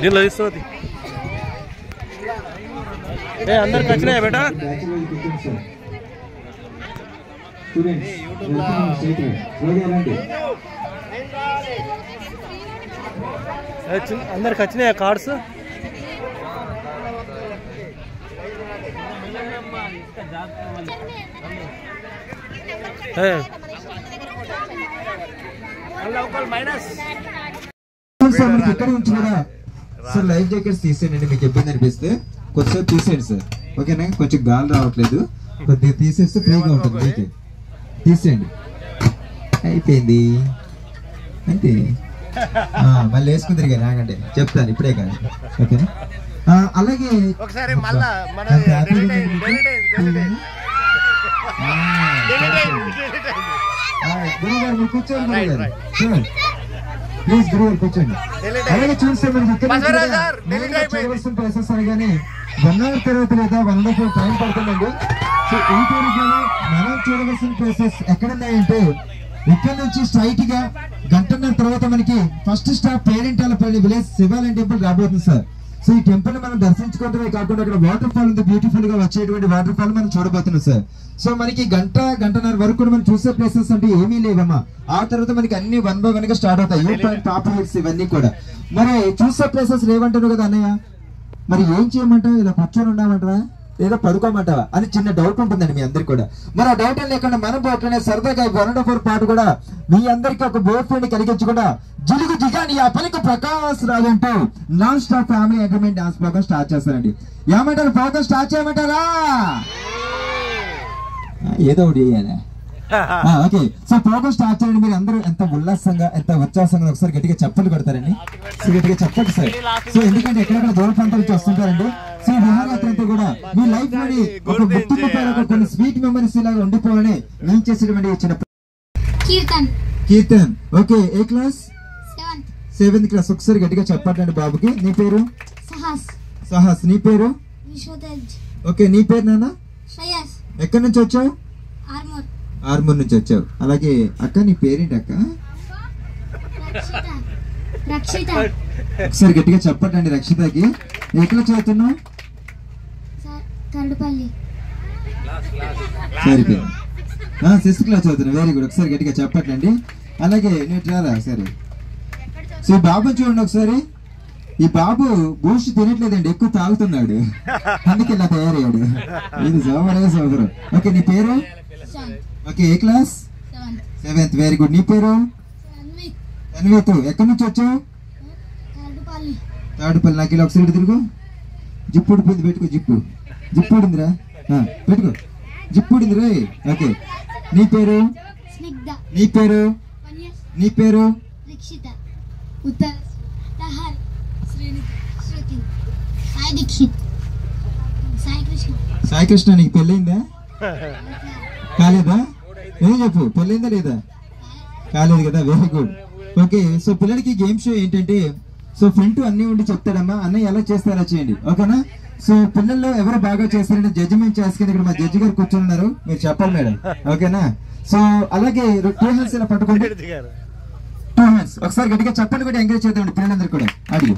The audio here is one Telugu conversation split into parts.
దీనిలో తీస్తుంది ఏ అందరికి వచ్చినాయా బేటా అందరికి వచ్చినాయా కార్డ్స్ ఇక్కడ నుంచి కూడా సార్ లైఫ్ జాకెట్స్ తీసేయండి మీకు ఇబ్బంది అనిపిస్తే కొద్దిసేపు తీసేయండి సార్ ఓకేనా కొంచెం గాలి రావట్లేదు కొద్దిగా తీసేస్తే ఫ్రీగా ఉంటుంది మీకు తీసేయండి అయిపోయింది అంతే మళ్ళీ వేసుకుని తిరిగా నాగండి చెప్తాను ఇప్పుడే కానీ ఓకేనా అలాగే గురుగారు కూర్చోండి ప్లీజ్ గురుగారు కూర్చోండి అలాగే చూస్తే మనకి ఇక్కడ ప్రాసెస్ అనగానే 1 hour తర్వాత లేదా 1 hour టైం పడుతుందండి సో ఈ పేరు మనం చూడవలసిన ప్లేసెస్ ఎక్కడున్నాయంటే ఇక్కడ నుంచి స్ట్రైట్ గా గంటన్నర తర్వాత మనకి ఫస్ట్ స్టాప్ పేరెంటాలపల్లి విలేజ్ శివాలయం టెంపుల్ రాబోతుంది సార్ సో ఈ టెంపుల్ మనం దర్శించుకోవడమే కాకుండా అక్కడ వాటర్ ఫాల్ ఉంది బ్యూటిఫుల్ గా వచ్చేటువంటి వాటర్ ఫాల్ మనం చూడబోతున్నాం సార్ సో మనకి గంటన్నర వరకు కూడా మనం చూసే ప్లేసెస్ అంటే ఏమీ లేవమ్మా ఆ తర్వాత మనకి అన్ని 1 by 1 గా స్టార్ట్ అవుతాయి యూ పాయింట్ టాప్ హిల్స్ ఇవన్నీ కూడా మరి చూసే ప్లేసెస్ లేవంటారు కదా అన్నయ్య మరి ఏం చేయమంటావు ఇలా కూర్చొని ఉండమంటావా లేదా పడుకోమంటావా అని చిన్న డౌట్ ఉంటుందండి మీ అందరికి కూడా మరి ఆ డౌట్ లేకుండా మనం పోట్లనే సరదాగా 104 పాటు కూడా మీ అందరికి ఒక బోర్ ఫ్రెండ్ కలిగించకుండా జిలుగు జిగాని ఆ పలికి ప్రకాశ్ రాజు అంటూ non stop family agreement dance program start చేస్తారండి ఏమంటారు ప్రోగ్రామ్ స్టార్ట్ చేయమంటారా ఏదో ఒకటి చేయాలి ఓకే సో ప్రోగ్రామ్ స్టార్ట్ చేయండి మీరు అందరూ ఎంత ఉల్లాసంగా ఎంత ఉత్సాహంగా ఒకసారి గట్టిగా చప్పట్లు కొడతారండి సో గట్టిగా చెప్పండి సార్ సో ఎందుకంటే ఎక్కడెక్కడ దూర ప్రాంతాల నుంచి వస్తుంటారండి సో ఈ విహారయాత్ర అంతా కూడా మీ లైఫ్ లోని ఒక గుర్తింపు కొన్ని స్వీట్ మెమరీస్ లాగా ఉండిపోవాలని నేను చేసేటువంటి చిన్న కీర్తన్ ఓకే ఏ క్లాస్ 7th క్లాస్ ఒకసారి గట్టిగా చెప్పండి బాబుకి నీ పేరు సహాస్ నీ పేరు ఓకే నీ పేరు నాన్న ఎక్కడి నుంచి వచ్చావు ఆర్మూర్ నుంచి వచ్చావు అలాగే అక్క నీ పేరేంటి అక్క ఒకసారి గట్టిగా చెప్పండి రక్షితకి ఎక్కడ చదువుతున్నావు సరిపోయింది 6th క్లాస్ చదువుతున్నా వెరీ గుడ్ ఒకసారి గట్టిగా చెప్పండి అలాగే నేను రాదా సరే సో ఈ బాబుని చూడండి ఒకసారి ఈ బాబు బూస్ట్ తినట్లేదండి ఎక్కువ తాగుతున్నాడు అందుకే ఇలా తయారయ్యాడు ఇది సోమరం ఓకే నీ పేరు ఓకే ఏ క్లాస్ 7th వెరీ గుడ్ నీ పేరు అన్విత్ ఎక్కడి నుంచి వచ్చావు తాడుపల్లి నాకు ఇలా ఒకసారి తిరుగు జిప్పు ఉడిపోయింది పెట్టుకో జిప్పు ఉడిందిరా పెట్టుకో జిప్పు ఉడింది రే ఓకే నీ పేరు నీ పేరు సాయి కృష్ణ నీకు పెళ్ళయిందా కాలేదా ఏం చెప్పు పెళ్ళయిందా లేదా కాలేదు కదా వెరీ గుడ్ ఓకే సో పిల్లలకి గేమ్ షో ఏంటంటే సో ఫ్రంట్ అన్ని ఉండి చెప్తాడమ్మా అన్నయ్య ఎలా చేస్తారో చేయండి ఓకేనా సో పిల్లల్లో ఎవరు బాగా చేస్తారంటే జడ్జిమెంట్ చేసుకుని ఇక్కడ మా జడ్జి గారు కూర్చున్నారు మీరు చెప్పాలి మేడం ఓకేనా సో అలాగే 2 hands ఇలా పట్టుకోండి 2 hands ఒకసారి గట్టిగా చెప్పండి కూడా ఎంకరేజ్ చేద్దామండి పిల్లలందరూ కూడా అడిగి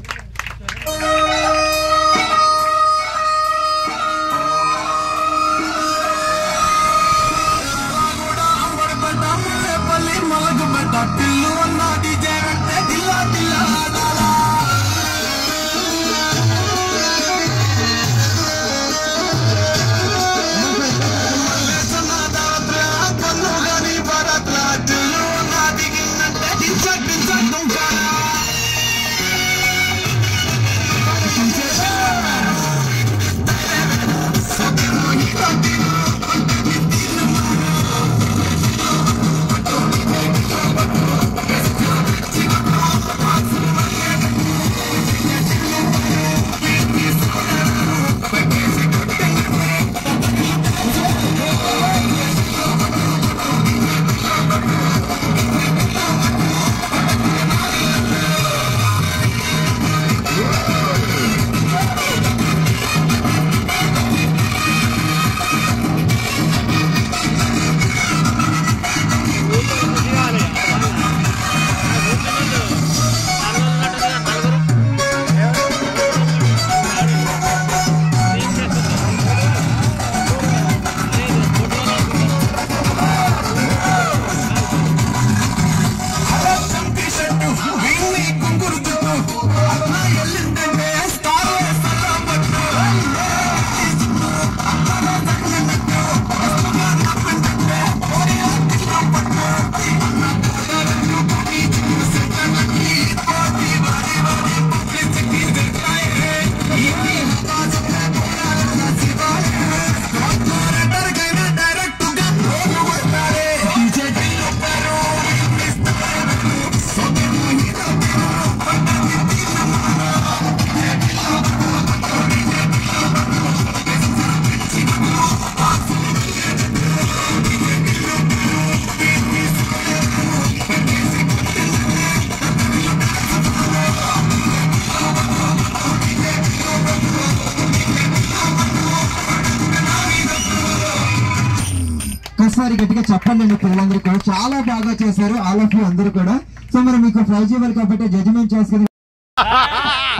ఒకసారి గట్టిగా చెప్పండి పిల్లలందరూ కూడా చాలా బాగా చేశారు ఆల్ ఆఫ్ యూ అందరూ కూడా. సో మరి మీకు ప్రైజ్ ఇవ్వాలి కాబట్టి జడ్జిమెంట్ చేసుకుని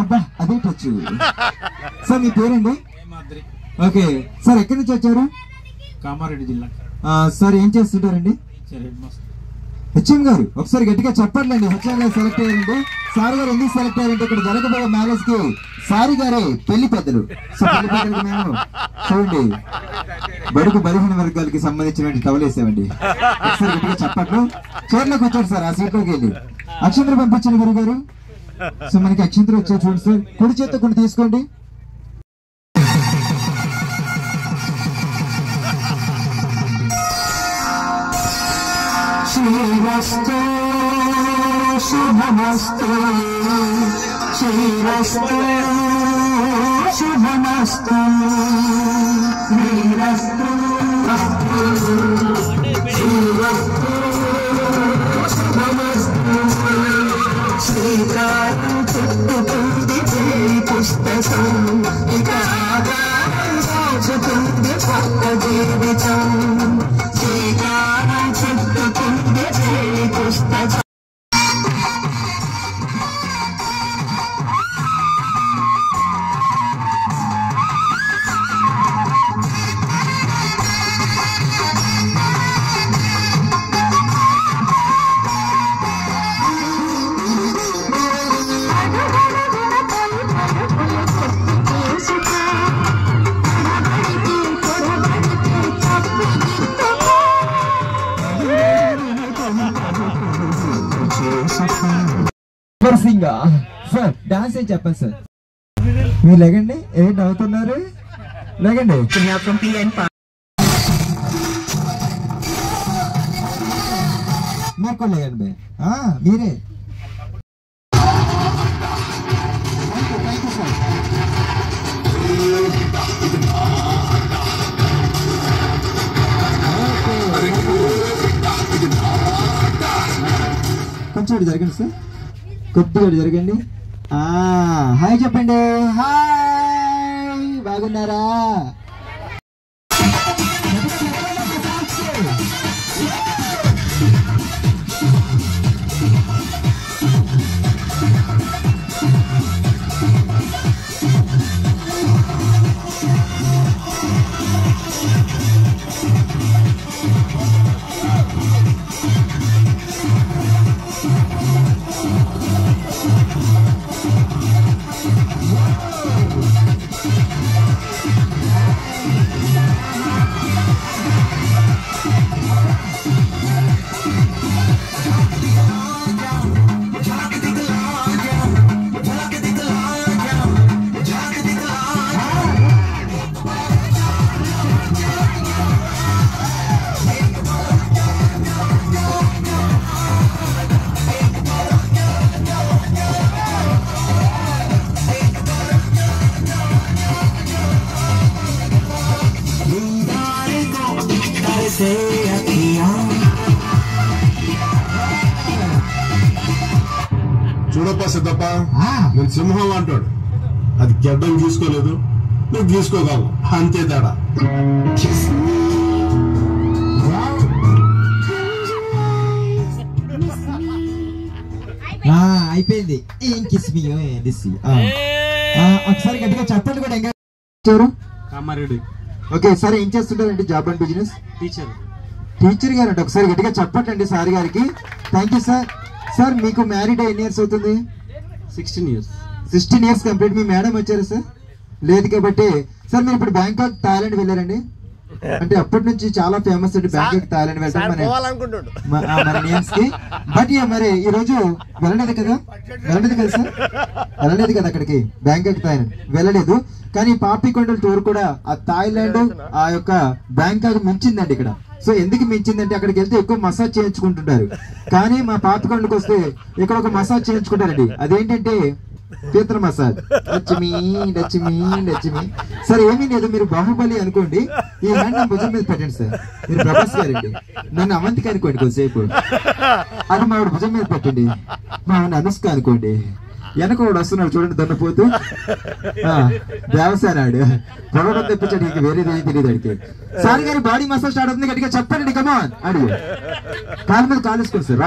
అబ్బా అదే టచ్. సార్ మీ పేరండి? ఓకే సార్ ఎక్కడి నుంచి వచ్చారు? కామారెడ్డి జిల్లా. సార్ ఏం చేస్తుంటారండి? హెచ్ఎం గారు ఒకసారి గట్టిగా చెప్పండి. హెచ్ఎం గారు సెలెక్ట్ అయ్యారండి. సార్ గారు ఎందుకు సెలెక్ట్ అయ్యారంటే ఇక్కడ జరగబోయే మ్యారేజ్ కి సారీ గారే పెళ్లి పెద్దలు. సో పెళ్లి పెద్దలకి మేము చూడండి బడుగు బలహీన వర్గాలకి సంబంధించినటువంటి టవలేసామండి. ఒకసారి గట్టిగా చెప్పట్లు చీరలోకి వచ్చాడు సార్. ఆ సీట్లోకి వెళ్ళి అక్షంతలు పంపించండి గురువు గారు. సో మనకి అక్షంతలు వచ్చాయి చూడండి సార్. కుడి చేత్తో కొన్ని తీసుకోండి. శ్రీరస్తు శుభమస్తు శ్రీరస్తు శుభమస్తు శ్రీరస్తు శ్రీరస్తు శుభమస్తు శ్రీకారం చుట్టుకుంది పెళ్లి పుస్తకం ఇక ఆధారం సాగుతుంది కొత్త జీవితం. శ్రీకారం చుట్టుకుంది పెళ్లి పుస్తకం. సార్ డాన్స్ ఏం చెప్పండి సార్. మీరు లేకండి. ఏంటి అవుతున్నారు? లేకండి. నాకు లేకండి. మీరే కొంచెం జరగండి సార్. కొద్దిగా జరగండి. హాయ్ చెప్పండి. హాయ్ బాగున్నారా? చూడప్ప సిద్ధప్ప, నేను సింహం అంటాడు. అది గెడ్డం గీసుకోలేదు, నువ్వు గీసుకోగలవు, అంతే తేడా. అయిపోయింది. ఒకసారి గట్టిగా చెప్పండి కూడా. కామారెడ్డి. ఓకే సార్ ఏం చేస్తుంటారండి? జాబ్ అండ్ బిజినెస్ టీచర్ గారు అంటే ఒకసారి గట్టిగా చెప్పండి సార్ గారికి. Thank you sir. సార్ మీకు మ్యారీడ్ ఎన్ని ఇయర్స్ అవుతుంది? 16 years. 16 years complete. మీ మేడం వచ్చారు సార్? లేదు కాబట్టి సార్ మీరు ఇప్పుడు బ్యాంకాక్ థాయిలాండ్ వెళ్ళారండి? అంటే అప్పటి నుంచి చాలా ఫేమస్ అండి బ్యాంకాక్ థాయిలాండ్ వెళ్ళడం మన నేమ్స్ కి. బట్ మరి ఈ రోజు వెళ్ళలేదు కదా సార్? వెళ్ళలేదు కదా అక్కడికి బ్యాంకాక్ థాయిలాండ్ వెళ్ళలేదు. కానీ పాపికొండల టూర్ కూడా ఆ థాయిలాండ్ ఆ యొక్క బ్యాంకాక్ మించిందండి ఇక్కడ. సో ఎందుకు మించిందంటే అక్కడికి వెళ్తే ఎక్కువ మసాజ్ చేయించుకుంటుంటారు. కానీ మా పాపికొండలకు వస్తే ఇక్కడ ఒక మసాజ్ చేయించుకుంటారండి. అదేంటంటే పీతల మసాజ్. లక్ష్మి లక్ష్మి లక్ష్మి. సార్ ఏమీ లేదు, మీరు బాహుబలి అనుకోండి, ఈ హ్యాండ్ నా భుజం మీద పెట్టండి సార్. మీరు ప్రభాస్ గారండి, నన్ను అవంతిక అనుకోండి కొద్దిసేపు. అది మా భుజం మీద పెట్టండి. మా అనుష్క అనుకోండి. వెనక వాడు వస్తున్నాడు చూడండి దన్నపోతూ. దేవసానాడు పొగడం తెప్పించాడు, ఇంక వేరేది ఏం తెలియదు అడిగి. సార్ గారి బాడీ మసాజ్ స్టార్ట్ అవుతుంది, గట్టిగా చెప్పండి కమాన్ అడిగి. కాలు మీద కాలు వేసుకోండి సార్.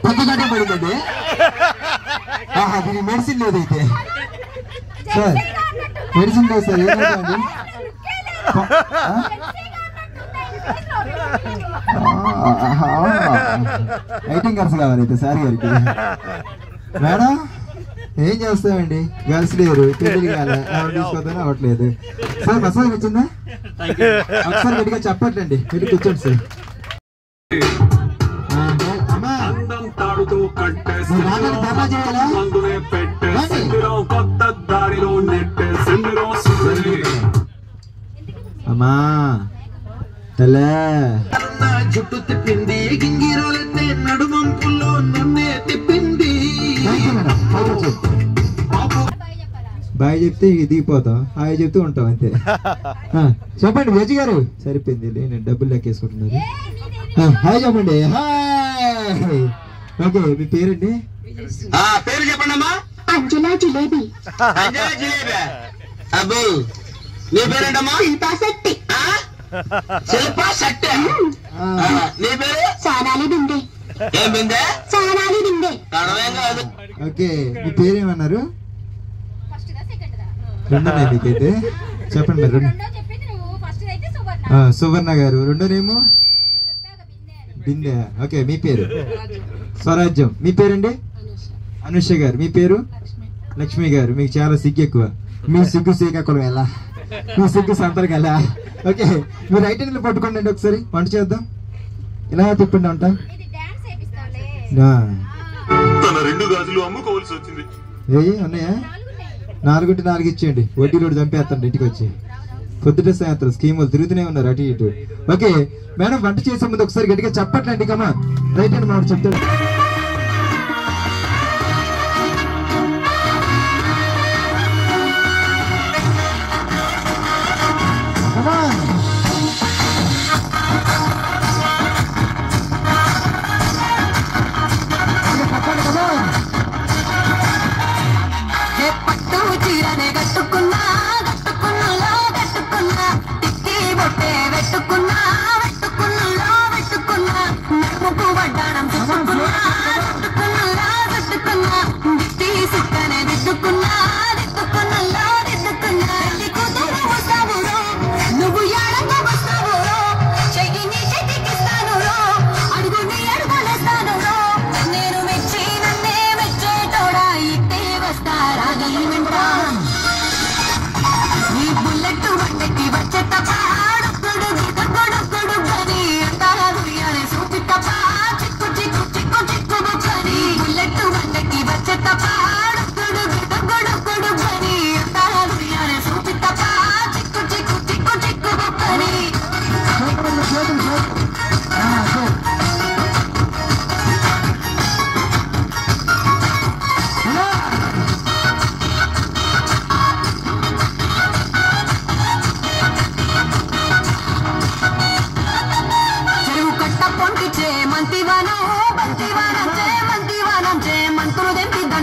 పక్కగట్టే పడిందండి. దీనికి మెడిసిన్ లేదైతే సార్, మెడిసిన్ లేదు సార్. ఏమండి ఐటమ్ ఖర్చు కావాలైతే సార్ గారికి. మేడం ఏం చేస్తామండి, గర్ల్స్ లేరు, పెళ్లి కాలే, ఎవరు తీసుకోవద్దని అవ్వట్లేదు సార్. మసాజ్ వచ్చిందా ఒకసారి గట్టిగా చెప్పట్లండి. మీరు కూర్చోండి సార్. అమ్మా జుట్టు తిప్పింది, గింగిరాలెత్తే నడుమంపుల్లో నన్నే తిప్పింది. బాయ్ చెప్తే దిగిపోతాం, హాయ్ చెప్తూ ఉంటాం అంతే. చెప్పండి వేజీ గారు. సరిపోయింది, నేను డబ్బులు లెక్కేసుకుంటున్నారు. హాయ్ చెప్పండి. హాయ్. ఓకే, మీ పేరండి? పేరు చెప్పండి అమ్మా. అంజనా జిలేబీ. అబ్బో, నీ పేరేంటమ్మా? శిల్పా శెట్టి. శిల్పా శెట్టి. నీ పేరు? సానాలి బిందే. ఏం బిందే? సానాలి బిందే. అర్థమేం కాదు. ఓకే, మీ పేరేమన్నారు? రెండోనే మీకైతే చెప్పండి మరి. సువర్ణ గారు. రెండోనేమో బిందే. ఓకే, మీ పేరు? స్వరాజ్యం. మీ పేరండి? అనుష గారు. మీ పేరు? లక్ష్మి గారు. మీకు చాలా సిగ్గు ఎక్కువ. మీ సిగ్గు శ్రీకాకుళం ఎలా, మీ సిగ్గు సంతరికి ఎలా. ఓకే, మీరు రైట్ హ్యాండ్ పట్టుకోండి అండి. ఒకసారి వంట చేద్దాం. ఇలా తిప్పండి వంట. ఏ ఉన్నాయా? 4 ఇచ్చేయండి. వడ్డీ రోడ్డు చంపేస్తాను ఇంటికి వచ్చి. పొద్దుట సాయంత్రం స్కీములు తిరుగుతూనే ఉన్నారు అటు ఇటు. ఓకే మేడం, వంట చేసే ముందు ఒకసారి గట్టిగా చెప్పట్లండి. కమా రైట్ హ్యాండ్ మాట చెప్తాడు. వెట్టుకున్నా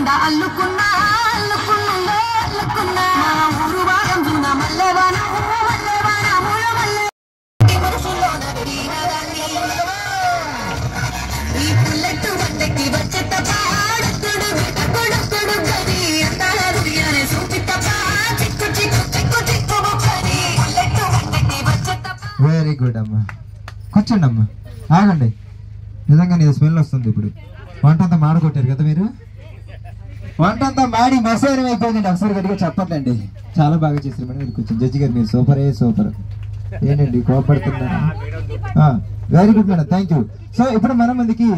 నిండా అల్లుకున్నా అల్లుకున్నా అల్లుకున్నా ఊరు వారం దున్న మల్లెవాన మల్లెవాన మూల మల్లె మనసులో నడినదాన్ని ఈ పుల్లెట్టు వందకి వచ్చేత పాడుతుడు కొడుకుడు కది అందాల దుయ్యనే సూపితప చిక్కు చిక్కు చిక్కు చిక్కు బుక్కని పుల్లెట్టు వందకి వచ్చేత. వెరీ గుడ్ అమ్మా. కూర్చోండి అమ్మా. ఆగండి. నిజంగా నీ స్మెల్ వస్తుంది. ఇప్పుడు వంట అంతా మాడగొట్టారు కదా మీరు. వంట అంతా మాడి మసాలం అయిపోయిందండి. ఒకసారి గట్టిగా చెప్పట్లండి. చాలా బాగా చేశారు మేడం. మీరు కూర్చొని జడ్జి గారు మీరు సూపరే సూపర్. ఏంటండి కోపడుతున్నారు. Very good madam, thank you. So ఇప్పుడు మన ముందుకి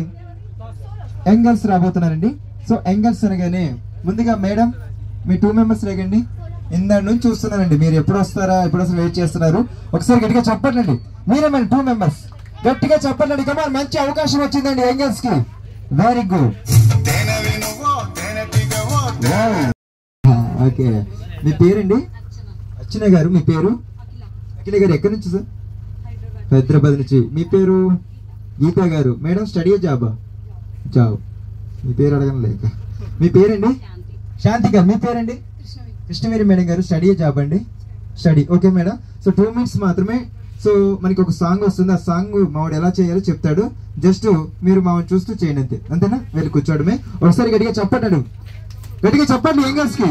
యంగర్స్ రాబోతున్నారండి. సో యంగర్స్ అనగానే ముందుగా మేడం మీ 2 మెంబర్స్ రేగండి. ఇందాక నుంచి చూస్తున్నారండి. మీరు ఎప్పుడు వస్తారా ఎప్పుడు అసలు వెయిట్ చేస్తున్నారు. ఒకసారి గట్టిగా చెప్పట్లండి. మీరే మేడం 2 మెంబర్స్ గట్టిగా చెప్పండి. కమాన్, మంచి అవకాశం వచ్చిందండి యంగర్స్ కి. Very good. ఓకే, మీ పేరండి? అర్చన గారు. మీ పేరు? అఖిల గారు. ఎక్కడి నుంచి సార్? హైదరాబాద్ నుంచి. మీ పేరు? గీతా గారు. మేడం స్టడీ జాబా? జాబ్. మీ పేరు అడగను లేక. మీ పేరండి? శాంతి గారు. మీ పేరండి? కృష్ణవేరి మేడం గారు. స్టడీ జాబ్ అండి? Study. Okay madam. So 2 minutes మాత్రమే. సో మనకి ఒక సాంగ్ వస్తుంది. ఆ సాంగ్ మావాడు ఎలా చేయాలో చెప్తాడు. జస్ట్ మీరు మావాడు చూస్తూ చేయండి అంతే. అంతేనా? వెళ్ళి కూర్చోడమే. ఒకసారి గట్టిగా చెప్పండి. గట్టిగా చెప్పండి యంగర్స్ కి.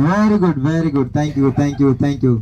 Very good, very good. Thank you, thank you, thank you.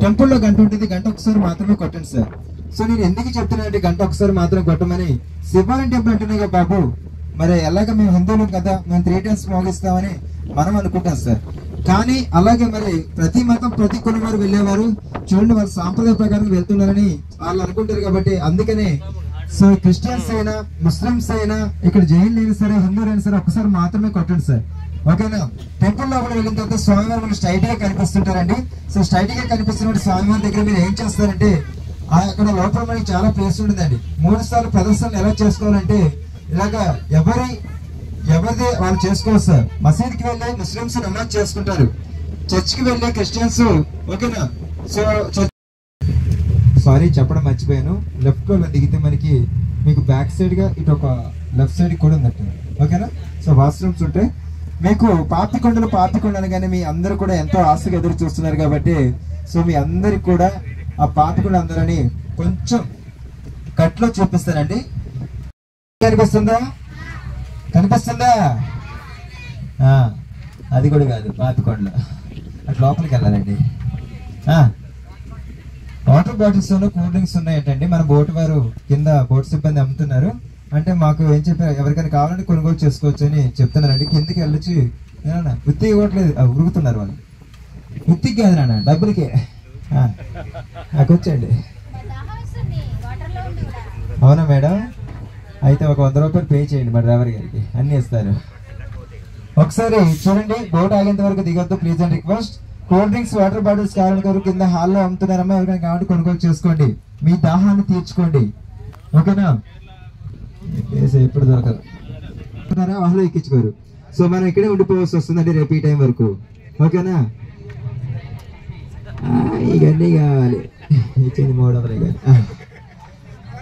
టెంపుల్లో గంట ఉంటుంది. గంట ఒకసారి మాత్రమే కొట్టండి సార్. సో నేను ఎందుకు చెప్తున్నా అంటే గంట ఒకసారి మాత్రమే కొట్టమని. శివాలయం టెంపుల్ అంటున్నాయి కదా బాబు, మరి ఎలాగ మేము హిందువులు కదా, మేము 3 times మోగిస్తామని మనం అనుకుంటాం సార్. కానీ అలాగే మరి ప్రతి మతం ప్రతి కులం వారు వెళ్ళేవారు చూడండి, వాళ్ళ సాంప్రదాయ ప్రకారం వెళ్తున్నారని వాళ్ళు అనుకుంటారు. కాబట్టి అందుకనే సో క్రిస్టియన్స్ అయినా ముస్లిమ్స్ అయినా ఇక్కడ జైన్లు అయినా సరే హిందువులైనా సరే ఒకసారి మాత్రమే కొట్టండి సార్. ఓకేనా? టెంపుల్ లోపల వెళ్ళిన తర్వాత స్వామివారు మనకు స్ట్రైట్ గా కనిపిస్తుంటారండి. సో స్ట్రైట్ గా కనిపిస్తున్న స్వామివారి దగ్గర మీరు ఏం చేస్తారంటే అక్కడ లోపల మనకి చాలా ప్లేస్ ఉంటుందండి. 3 సార్లు ప్రదర్శనలు ఎలా చేసుకోవాలంటే ఇలాగా ఎవరిది వాళ్ళు చేసుకోవచ్చు సార్. మసీద్కి వెళ్ళి ముస్లిమ్స్ నమాజ్ చేసుకుంటారు. చర్చ్కి వెళ్ళే క్రిస్టియన్స్ ఓకేనా. సో సారీ చెప్పడం మర్చిపోయాను, లెఫ్ట్ లో దిగితే మనకి మీకు బ్యాక్ సైడ్ గా ఇటు ఒక లెఫ్ట్ సైడ్ కూడా ఉన్నట్టు ఓకేనా. సో వాష్రూమ్స్ ఉంటాయి మీకు. పాపికొండ అనగానే మీ అందరూ కూడా ఎంతో ఆశగా ఎదురు చూస్తున్నారు కాబట్టి సో మీ అందరికి కూడా ఆ పాపికొండ అందరని కొంచెం కట్లో చూపిస్తానండి. కనిపిస్తుందా? అది కూడా కాదు, పాపికొండలో అటు లోపలికి వెళ్ళాలండి. వాటర్ బాటిల్స్ కూల్ డ్రింక్స్ ఉన్నాయంటండి. మన బోట్ వారు కింద బోట్ సిబ్బంది అమ్ముతున్నారు. అంటే మాకు ఏం చెప్పారు, ఎవరికైనా కావాలంటే కొనుగోలు చేసుకోవచ్చు అని చెప్తున్నారండి. కిందికి వెళ్ళొచ్చి ఉత్తి ఇవ్వట్లేదు, ఉరుగుతున్నారు వాళ్ళు. ఉత్తికి కాదు నాన్న, డబ్బులకే. నాకు వచ్చండి. అవునా మేడం? అయితే ఒక 100 రూపాయలు పే చేయండి మా డ్రైవర్ గారికి, అన్ని ఇస్తారు. ఒకసారి చూడండి, బోట్ ఆగేంత వరకు దిగొద్దు please and request. Cool drinks water bottles కావాలని కింద హాల్లో అమ్ముతున్నారమ్మా. ఎవరికైనా కావాలంటే కొనుగోలు చేసుకోండి, మీ దాహాన్ని తీర్చుకోండి ఓకేనా. ఎప్పుడు దొరకదు, హాల్లో ఎక్కించుకోరు. సో మనం ఇక్కడే ఉండిపోవాల్సి వస్తుందండి రేపు ఈ టైం వరకు ఓకేనా. ఇవన్నీ కావాలి, ఇచ్చింది 300 కానీ.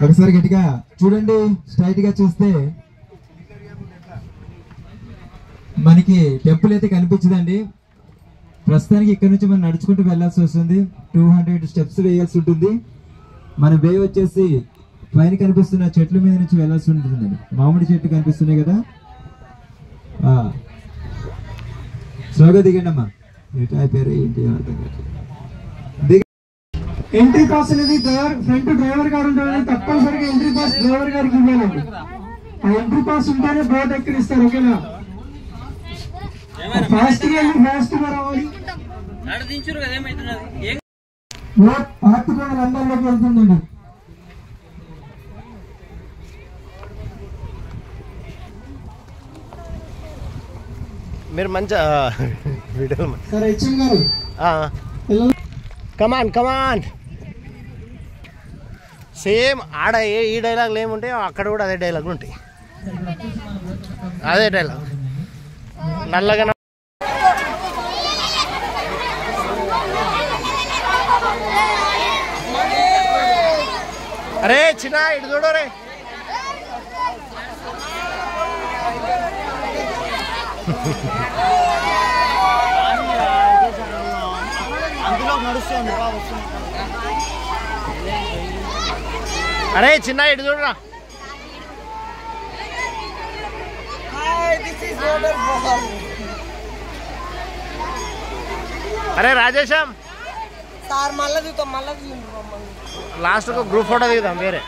ఒకసారి గట్టిగా చూడండి, స్ట్రైట్ గా చూస్తే మనకి టెంపుల్ అయితే కనిపించదండి. ప్రస్తుతానికి ఇక్కడ నుంచి మనం నడుచుకుంటూ వెళ్ళాల్సి వస్తుంది. 200 స్టెప్స్ వేయాల్సి ఉంటుంది. మన వే వచ్చేసి పైన కనిపిస్తున్న చెట్ల మీద నుంచి వెళ్ళాల్సి ఉంటుందండి. మామిడి చెట్లు కనిపిస్తున్నాయి కదా, స్లోగా దిగండి అమ్మా. పేరు ఏంటి అర్థం కాదు. ఎంట్రీ పాస్ అనేది ఫ్రంట్ డ్రైవర్ గారు ఉంటారు, తప్పనిసరిగా ఎంట్రీ పాస్ డ్రైవర్ గారికి ఇవ్వాలండి. ఆ ఎంట్రీ పాస్ ఉంటేనే బోట్ ఎక్కడిస్తారు ఓకేనా. ఫాస్ట్ గా రావాలి. బోట్ పాపికొండ లండన్లోకి వెళ్తుందండి. మీరు మంచి వీడియో సరే హెచ్ఎం గారు కమాన్ సేమ్ ఆడ ఈ డైలాగులు ఏముంటాయో అక్కడ కూడా అదే డైలాగులు ఉంటాయి. అదే డైలాగ్ నల్లగా. అరే చిన్న ఇటు చూడు రే. అరే చిన్న ఇటు చూడరా. అరే రాజేశం సార్ మళ్ళీ చూద్దాం, లాస్ట్ ఒక గ్రూప్ ఫోటో దిగుదాం వేరే.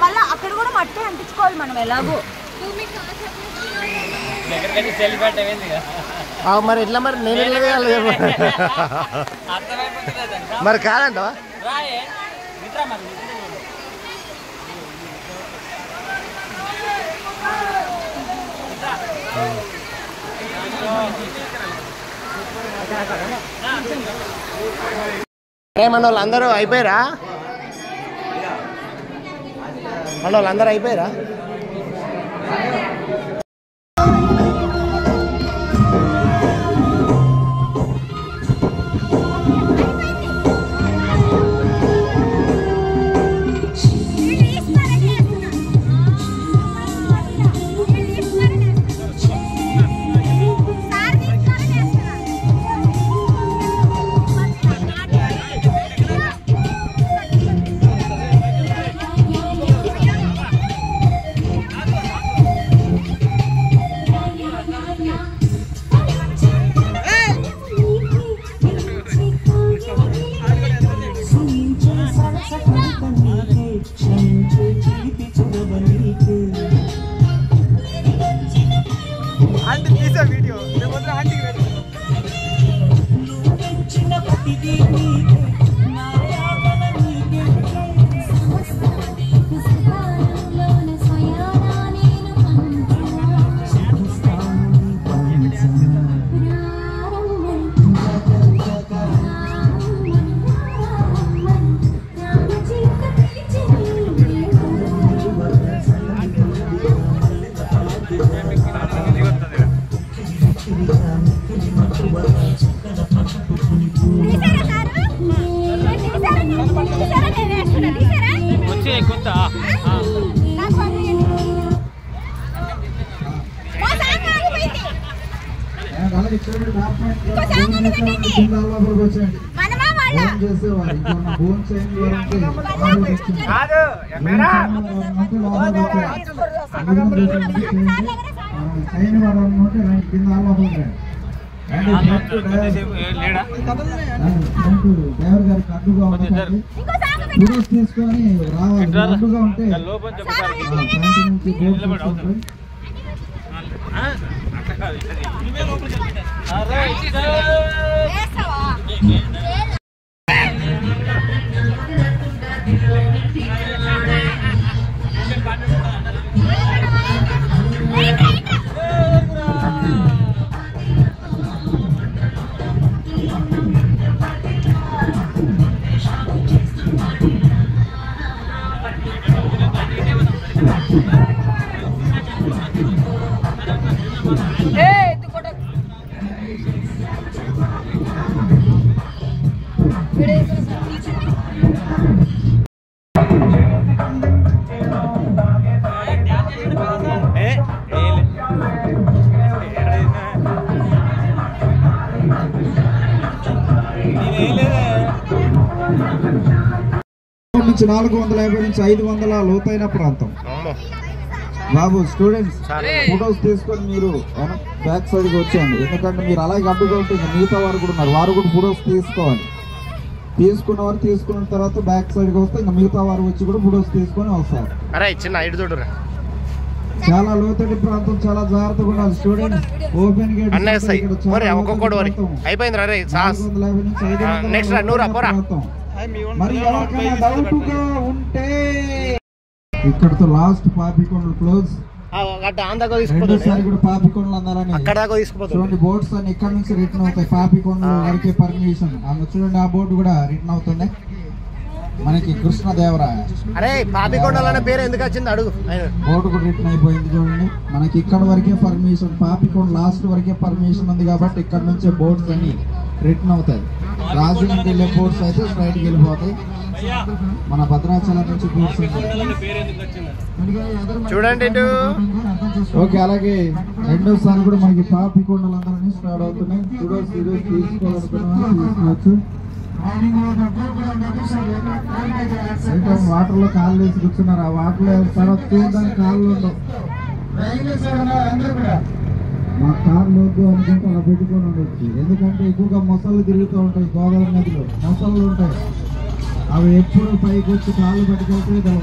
మళ్ళీ అక్కడ కూడా మట్టి అంటించుకోవాలి మనం ఎలాగో. మరి ఎట్లా మరి నేను మరి కాదంట. మన వాళ్ళందరూ అయిపోయారా? మన వాళ్ళందరూ అయిపోయారా? అలాగే చూడండి లోపలికి వచ్చేయండి ఫోన్ చేసేవారు ఫోన్ చేయని చేయని వారు ఉంటే కింద లోపలికి డ్రైవర్ గారికి అడ్డుగా ఉంటుంది ఫోటోస్ తీసుకొని రావాలి అడ్డుగా ఉంటే నుంచి 450 నుంచి 500 లోతైన ప్రాంతం. బాబు స్టూడెంట్స్ ఫోటోస్ తీసుకొని మీరు బ్యాక్ సైడ్ కి వచ్చేయండి, ఎందుకంటే మీరు అలాగే అడ్డుగా ఉంటుంది. మిగతా వారు కూడా ఉన్నారు, వారు కూడా ఫోటోస్ తీసుకోవాలి. తీసుకున్న వారు తీసుకున్న తర్వాత బ్యాక్ సైడ్ కి వస్తే ఇంకా మిగతా వారు వచ్చి కూడా ఫోటోస్ తీసుకొని వస్తారు. చాలా లోతటి ప్రాంతం, చాలా జాగ్రత్తగా ఉండాలి స్టూడెంట్స్. ఓపెన్ గేట్ మరి ఎవరికైనా డౌట్గా ఉంటే ఇక్కడతో లాస్ట్ పాపికొండలు క్లోజ్. రెండోసారి కూడా పాపికొండలు అందాలని చూడండి. బోట్స్ అన్ని ఇక్కడ నుంచి రిటర్న్ అవుతాయి. పాపికొండలు వరకే పర్మిషన్. చూడండి ఆ బోట్ కూడా రిటర్న్ అవుతుంది మనకి కృష్ణదేవరాయ. అరే పాపికొండల పేరు ఎందుకు వచ్చింది అడుగు. బోట్ కూడా రిటర్న్ అయిపోయింది చూడండి. మనకి ఇక్కడ వరకే పర్మిషన్, పాపికొండ లాస్ట్ వరకే పర్మిషన్ ఉంది కాబట్టి ఇక్కడ నుంచే బోట్స్ అన్ని రిటర్న్ అవుతాయి. రాజమండ్రి వెళ్ళే బోట్స్ అయితే స్ట్రైట్ కి వెళ్ళిపోతాయి. మన భద్రాచలం నుంచి బోట్స్ చూడండి. ఓకే, అలాగే రెండోసారి కూడా మనకి పాపికొండలందరినీ స్టార్ట్ అవుతున్నాయి. వీడియోస్ తీసుకోవాలనుకున్నా తీసుకోవచ్చు. వాటర్ లో కాళ్ళు వేసి కూర్చున్నారు. ఆ వాటర్ లో తర్వాత చూడడానికి కాళ్ళు ఉండవు. మా కార్లు వద్దు అనుకుంటే అలా పెట్టుకొని ఉండొచ్చు, ఎందుకంటే ఎక్కువగా మొసళ్ళు తిరుగుతూ ఉంటాయి. గోదావరి నదిలో మొసళ్ళు ఉంటాయి, అవి ఎప్పుడు పైకి వచ్చి కాళ్ళు పట్టుకెళ్తే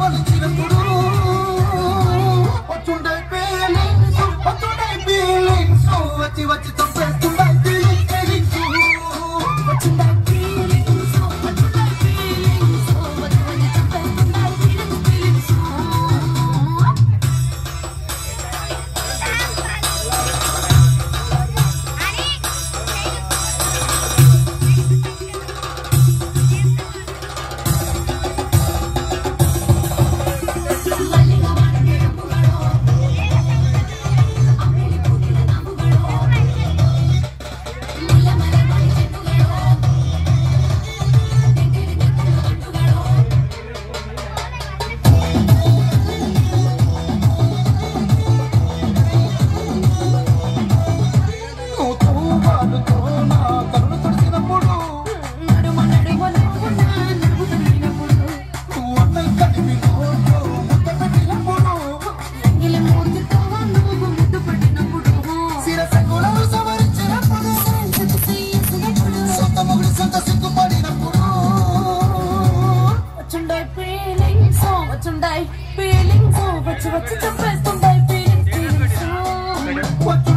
వలిచినప్పుడు వచ్చుండే ఫీలింగ్స్ వచ్చుండే ఫీలింగ్స్ వచ్చి వచ్చి చంపేస్తుండే ఫీలింగ్స్ వచ్చుండే ఫీలింగ్స్ వచ్చుండే ఫీలింగ్స్ వచ్చి వచ్చి చంపేస్తుండే ఫీలింగ్స్ Feelings, what you